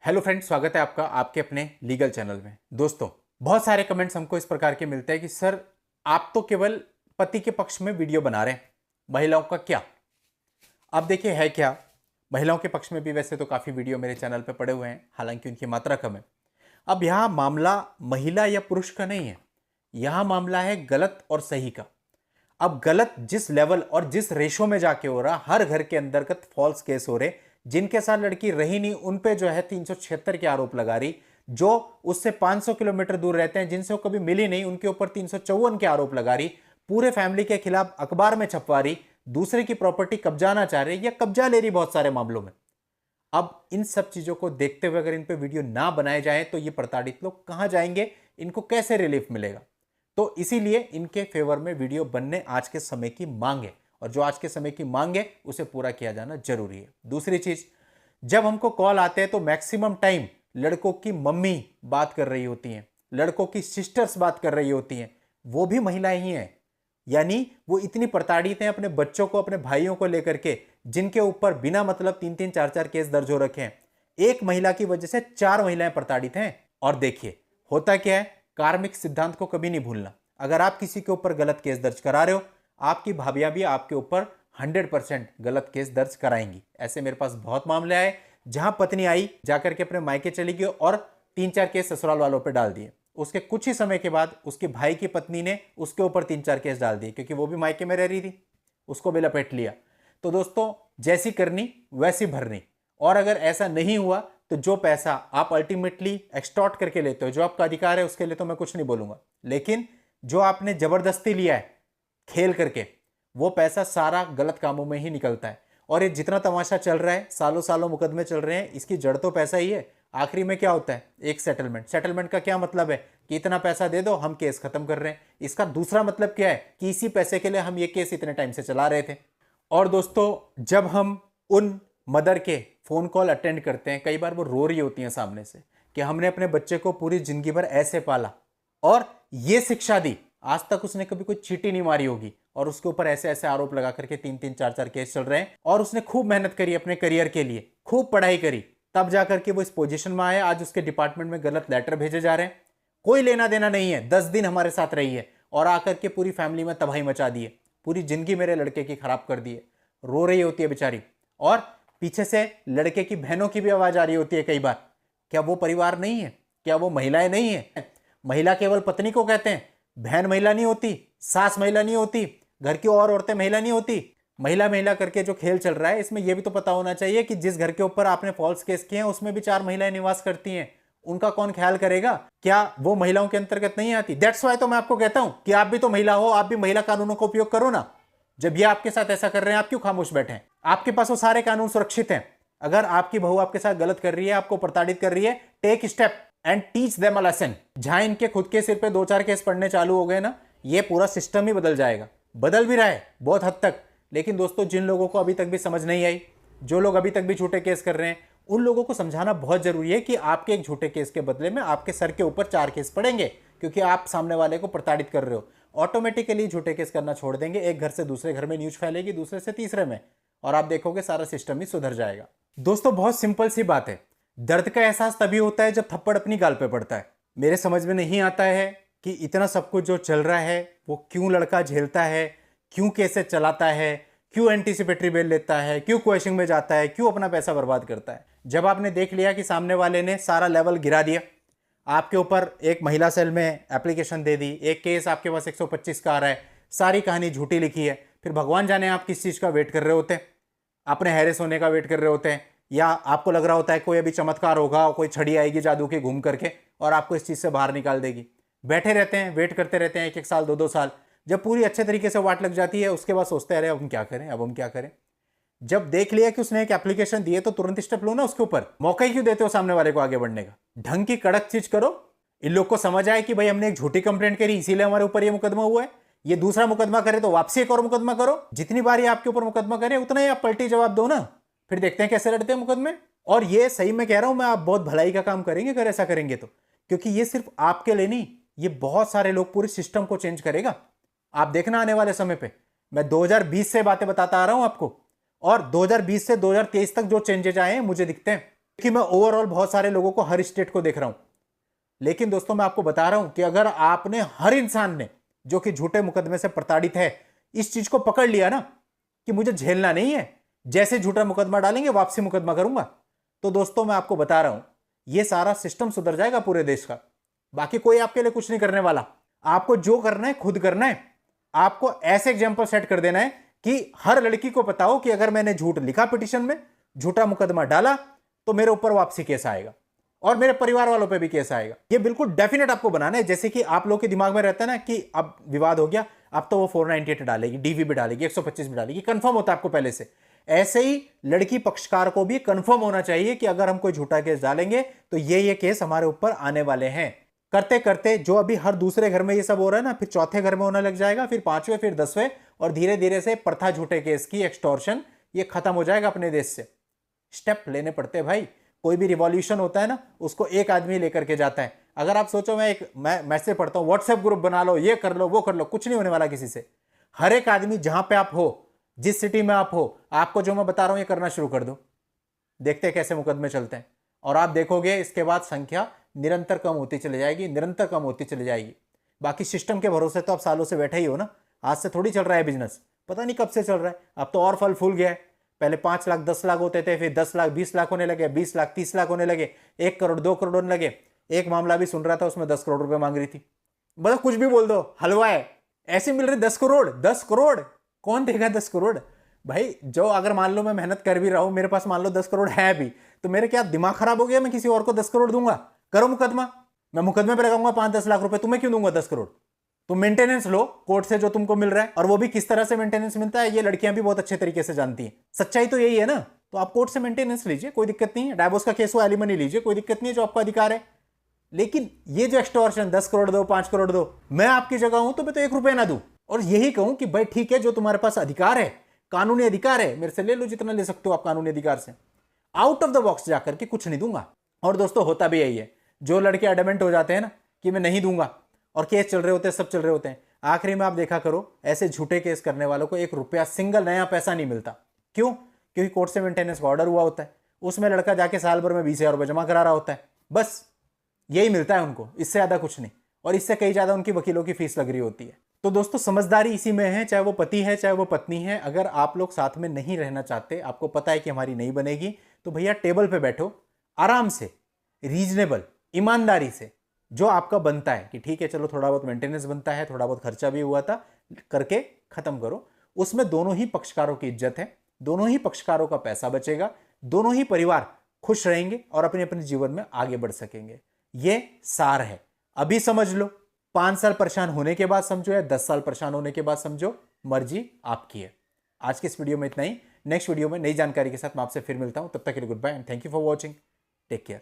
Hello friends, स्वागत है आपका आपके अपने लीगल चैनल में। दोस्तों, बहुत सारे कमेंट्स हमको इस प्रकार के मिलते हैं कि सर आप तो केवल पति के पक्ष में वीडियो बना रहे हैं, महिलाओं का क्या? अब देखिए है क्या, महिलाओं के पक्ष में भी वैसे तो काफ़ी वीडियो मेरे चैनल पे पड़े हुए हैं, हालांकि उनकी मात्रा कम है। अब यहाँ मामला महिला या पुरुष का नहीं है, यहाँ मामला है गलत और सही का। अब गलत जिस लेवल और जिस रेशो में जाके हो रहा, हर घर के अंतर्गत फॉल्स केस हो रहे, जिनके साथ लड़की रही नहीं उन पे जो है 376 के आरोप लगा रही, जो उससे 500 किलोमीटर दूर रहते हैं जिनसे वो कभी मिली नहीं उनके ऊपर 354 के आरोप लगा रही, पूरे फैमिली के खिलाफ अखबार में छपवा रही, दूसरे की प्रॉपर्टी कब्जाना चाह रही या कब्जा ले रही बहुत सारे मामलों में। अब इन सब चीजों को देखते हुए अगर इन पे वीडियो ना बनाए जाए तो ये प्रताड़ित लोग कहां जाएंगे, इनको कैसे रिलीफ मिलेगा? तो इसीलिए इनके फेवर में वीडियो बनने आज के समय की मांग है, और जो आज के समय की मांग है उसे पूरा किया जाना जरूरी है। दूसरी चीज, जब हमको कॉल आते हैं तो मैक्सिमम टाइम लड़कों की मम्मी बात कर रही होती हैं, लड़कों की सिस्टर्स बात कर रही होती हैं, वो भी महिलाएं ही हैं। यानी वो इतनी प्रताड़ित हैं अपने बच्चों को, अपने भाइयों को लेकर के, जिनके ऊपर बिना मतलब 3-3 4-4 केस दर्ज हो रखे हैं। एक महिला की वजह से 4 महिलाएं प्रताड़ित हैं। और देखिए होता क्या है, कार्मिक सिद्धांत को कभी नहीं भूलना। अगर आप किसी के ऊपर गलत केस दर्ज करा रहे हो, आपकी भाभियां भी आपके ऊपर 100% गलत केस दर्ज कराएंगी। ऐसे मेरे पास बहुत मामले आए जहां पत्नी आई जाकर के अपने मायके चली गई और 3-4 केस ससुराल वालों पे डाल दिए। उसके कुछ ही समय के बाद उसके भाई की पत्नी ने उसके ऊपर 3-4 केस डाल दिए, क्योंकि वो भी मायके में रह रही थी, उसको भी लपेट लिया। तो दोस्तों, जैसी करनी वैसी भरनी। और अगर ऐसा नहीं हुआ तो जो पैसा आप अल्टीमेटली एक्सटॉर्ट करके लेते हो, जो आपका अधिकार है, उसके लिए तो मैं कुछ नहीं बोलूंगा, लेकिन जो आपने जबरदस्ती लिया है खेल करके, वो पैसा सारा गलत कामों में ही निकलता है। और ये जितना तमाशा चल रहा है, सालों सालों मुकदमे चल रहे हैं, इसकी जड़ तो पैसा ही है। आखिरी में क्या होता है? एक सेटलमेंट। सेटलमेंट का क्या मतलब है? कि इतना पैसा दे दो, हम केस खत्म कर रहे हैं। इसका दूसरा मतलब क्या है? कि इसी पैसे के लिए हम ये केस इतने टाइम से चला रहे थे। और दोस्तों, जब हम उन मदर के फोन कॉल अटेंड करते हैं, कई बार वो रो रही होती हैं सामने से कि हमने अपने बच्चे को पूरी जिंदगी भर ऐसे पाला और ये शिक्षा दी, आज तक उसने कभी कोई चीटी नहीं मारी होगी, और उसके ऊपर ऐसे ऐसे आरोप लगा करके 3-3 4-4 केस चल रहे हैं। और उसने खूब मेहनत करी अपने करियर के लिए, खूब पढ़ाई करी, तब जाकर के वो इस पोजीशन में आया। आज उसके डिपार्टमेंट में गलत लेटर भेजे जा रहे हैं, कोई लेना देना नहीं है। 10 दिन हमारे साथ रही है और आकर के पूरी फैमिली में तबाही मचा दी है, पूरी जिंदगी मेरे लड़के की खराब कर दी है। रो रही होती है बेचारी, और पीछे से लड़के की बहनों की भी आवाज आ रही होती है कई बार। क्या वो परिवार नहीं है? क्या वो महिलाएं नहीं है? महिला केवल पत्नी को कहते हैं, बहन महिला नहीं होती, सास महिला नहीं होती, घर की और औरतें महिला नहीं होती। महिला महिला करके जो खेल चल रहा है, इसमें यह भी तो पता होना चाहिए कि जिस घर के ऊपर आपने फॉल्स केस किए हैं उसमें भी 4 महिलाएं निवास करती हैं। उनका कौन ख्याल करेगा? क्या वो महिलाओं के अंतर्गत नहीं आती? दैट्स वाई तो मैं आपको कहता हूं कि आप भी तो महिला हो, आप भी महिला कानूनों का उपयोग करो ना। जब ये आपके साथ ऐसा कर रहे हैं, आप क्यों खामोश बैठे हैं? आपके पास वो सारे कानून सुरक्षित हैं। अगर आपकी बहू आपके साथ गलत कर रही है, आपको प्रताड़ित कर रही है, take step and teach them a lesson. जहां इनके खुद के सिर पे 2-4 केस पढ़ने चालू हो गए ना, ये पूरा सिस्टम ही बदल जाएगा। बदल भी रहा है बहुत हद तक। लेकिन दोस्तों, जिन लोगों को अभी तक भी समझ नहीं आई, जो लोग अभी तक भी झूठे केस कर रहे हैं, उन लोगों को समझाना बहुत जरूरी है कि आपके एक झूठे केस के बदले में आपके सर के ऊपर 4 केस पड़ेंगे, क्योंकि आप सामने वाले को प्रताड़ित कर रहे हो। ऑटोमेटिकली झूठे केस करना छोड़ देंगे, एक घर से दूसरे घर में न्यूज फैलेगी, दूसरे से तीसरे में, और आप देखोगे सारा सिस्टम ही सुधर जाएगा। दोस्तों, बहुत सिंपल सी बात है, दर्द का एहसास तभी होता है जब थप्पड़ अपनी गाल पे पड़ता है। मेरे समझ में नहीं आता है कि इतना सब कुछ जो चल रहा है वो क्यों लड़का झेलता है, क्यों केसेस चलाता है, क्यों एंटीसिपेटरी बेल लेता है, क्यों क्वेश्चन में जाता है, क्यों अपना पैसा बर्बाद करता है। जब आपने देख लिया कि सामने वाले ने सारा लेवल गिरा दिया, आपके ऊपर एक महिला सेल में एप्लीकेशन दे दी, एक केस आपके पास 125 का आ रहा है, सारी कहानी झूठी लिखी है, फिर भगवान जाने आप किस चीज़ का वेट कर रहे होते हैं? अपने हैरेस होने का वेट कर रहे होते हैं, या आपको लग रहा होता है कोई अभी चमत्कार होगा, कोई छड़ी आएगी जादू की घूम करके और आपको इस चीज़ से बाहर निकाल देगी। बैठे रहते हैं, वेट करते रहते हैं 1-1 साल 2-2 साल। जब पूरी अच्छे तरीके से वाट लग जाती है, उसके बाद सोचते हैं अरे अब हम क्या करें, अब हम क्या करें। जब देख लिया कि उसने एक एप्लीकेशन दी है तो तुरंत स्टेप लो ना उसके ऊपर। मौका ही क्यों देते हो सामने वाले को आगे बढ़ने का? ढंग की कड़क चीज करो। इन लोग को समझ आए कि भाई हमने एक झूठी कंप्लेंट करी, इसीलिए हमारे ऊपर ये मुकदमा हुआ है। ये दूसरा मुकदमा करे तो वापसी एक और मुकदमा करो। जितनी बार ये आपके ऊपर मुकदमा करे उतना ही आप पलटी जवाब दो ना, फिर देखते हैं कैसे लड़ते हैं मुकदमे। और ये सही में कह रहा हूं मैं, आप बहुत भलाई का काम करेंगे अगर ऐसा करेंगे तो, क्योंकि ये सिर्फ आपके लिए नहीं, ये बहुत सारे लोग, पूरे सिस्टम को चेंज करेगा। आप देखना आने वाले समय पे, मैं 2020 से बातें बताता आ रहा हूं आपको, और 2020 से 2023 तक जो चेंजेज आए हैं मुझे दिखते हैं। कि मैं ओवरऑल बहुत सारे लोगों को, हर स्टेट को देख रहा हूं, लेकिन दोस्तों मैं आपको बता रहा हूं कि अगर आपने, हर इंसान ने जो कि झूठे मुकदमे से प्रताड़ित है, इस चीज को पकड़ लिया ना कि मुझे झेलना नहीं है, जैसे झूठा मुकदमा डालेंगे वापसी मुकदमा करूंगा, तो दोस्तों मैं आपको बता रहा हूं यह सारा सिस्टम सुधर जाएगा पूरे देश का। बाकी कोई आपके लिए कुछ नहीं करने वाला। आपको जो करना है खुद करना है। आपको ऐसे एग्जाम्पल सेट कर देना है कि हर लड़की को पता हो कि अगर मैंने झूठ लिखा पिटीशन में, झूठा मुकदमा डाला, तो मेरे ऊपर वापसी केस आएगा और मेरे परिवार वालों पे भी केस आएगा। ये बिल्कुल डेफिनेट आपको बनाना है। जैसे कि आप लोग के दिमाग में रहता है ना कि अब विवाद हो गया, अब तो वो 498 डालेगी, डीवी भी डालेगी, 125 भी डालेगी, कंफर्म होता है आपको पहले से। ऐसे ही लड़की पक्षकार को भी कंफर्म होना चाहिए कि अगर हम कोई झूठा केस डालेंगे तो ये केस हमारे ऊपर आने वाले हैं। करते करते जो अभी हर दूसरे घर में ये सब हो रहा है ना, फिर चौथे घर में होने लग जाएगा, फिर पांचवें, फिर 10वें, और धीरे धीरे से प्रथा झूठे केस की, एक्सटॉर्शन, ये खत्म हो जाएगा अपने देश से। स्टेप लेने पड़ते हैं भाई। कोई भी रिवॉल्यूशन होता है ना, उसको एक आदमी लेकर के जाता है। अगर आप सोचो मैं मैसेज पढ़ता हूं, व्हाट्सएप ग्रुप बना लो, ये कर लो, वो कर लो, कुछ नहीं होने वाला किसी से। हर एक आदमी जहां पे आप हो, जिस सिटी में आप हो, आपको जो मैं बता रहा हूं ये करना शुरू कर दो। देखते हैं कैसे मुकदमे चलते हैं, और आप देखोगे इसके बाद संख्या निरंतर कम होती चली जाएगी, निरंतर कम होती चली जाएगी। बाकी सिस्टम के भरोसे तो आप सालों से बैठे ही हो ना। आज से थोड़ी चल रहा है बिजनेस, पता नहीं कब से चल रहा है। अब तो और फल फूल गया है। पहले 5 लाख 10 लाख होते थे, फिर 10 लाख 20 लाख होने लगे, 20 लाख 30 लाख होने लगे, 1 करोड़ 2 करोड़ होने लगे। एक मामला भी सुन रहा था, उसमें 10 करोड़ रुपए मांग रही थी। बस कुछ भी बोल दो, हलवा है, ऐसे मिल रहे 10 करोड़। 10 करोड़ कौन देगा? 10 करोड़ भाई, जो अगर मान लो मैं मेहनत कर भी रहा हूं, मेरे पास मान लो 10 करोड़ है भी, तो मेरे क्या दिमाग खराब हो गया? मैं किसी और को 10 करोड़ दूंगा? करो मुकदमा, मैं मुकदमे पे लगाऊंगा 5-10 लाख रुपए। तुम्हें क्यों दूंगा 10 करोड़? तुम मेंटेनेंस लो कोर्ट से जो तुमको मिल रहा है, और वो भी किस तरह से मेंटेनेंस मिलता है ये लड़कियां भी बहुत अच्छे तरीके से जानती हैं। सच्चाई तो यही है ना। तो आप कोर्ट से मेंटेनेंस लीजिए, कोई दिक्कत नहीं है। डाइवोर्स का केस हो, एलिमनी लीजिए, कोई दिक्कत नहीं है, जो आपका अधिकार है। लेकिन ये जो एक्सटॉर्शन 10 करोड़ दो, 5 करोड़ दो, मैं आपकी जगह हूं तो मैं तो 1 रुपए ना दूं, और यही कहूं कि भाई ठीक है, जो तुम्हारे पास अधिकार है, कानूनी अधिकार है, मेरे से ले लो जितना ले सकते हो आप कानूनी अधिकार से। आउट ऑफ द बॉक्स जाकर के कुछ नहीं दूंगा। और दोस्तों होता भी यही है, जो लड़के एडमेंट हो जाते हैं ना कि मैं नहीं दूंगा, और केस चल रहे होते हैं, सब चल रहे होते हैं, आखिरी में आप देखा करो ऐसे झूठे केस करने वालों को 1 रुपया सिंगल नया पैसा नहीं मिलता। क्यों? क्योंकि कोर्ट से मेंटेनेंस का ऑर्डर हुआ होता है, उसमें लड़का जाके साल भर में 20,000 रुपये जमा करा रहा होता है, बस यही मिलता है उनको, इससे ज्यादा कुछ नहीं। और इससे कई ज्यादा उनकी वकीलों की फीस लग रही होती है। तो दोस्तों समझदारी इसी में है, चाहे वो पति है चाहे वो पत्नी है। अगर आप लोग साथ में नहीं रहना चाहते, आपको पता है कि हमारी नहीं बनेगी, तो भैया टेबल पे बैठो, आराम से, रीजनेबल, ईमानदारी से, जो आपका बनता है कि ठीक है चलो थोड़ा बहुत मेंटेनेंस बनता है, थोड़ा बहुत खर्चा भी हुआ था, करके खत्म करो। उसमें दोनों ही पक्षकारों की इज्जत है, दोनों ही पक्षकारों का पैसा बचेगा, दोनों ही परिवार खुश रहेंगे और अपने अपने जीवन में आगे बढ़ सकेंगे। ये सार है, अभी समझ लो। 5 साल परेशान होने के बाद समझो या 10 साल परेशान होने के बाद समझो, मर्जी आपकी है। आज के इस वीडियो में इतना ही। नेक्स्ट वीडियो में नई जानकारी के साथ मैं आपसे फिर मिलता हूं। तब तक के लिए goodbye and thank you for watching. Take care.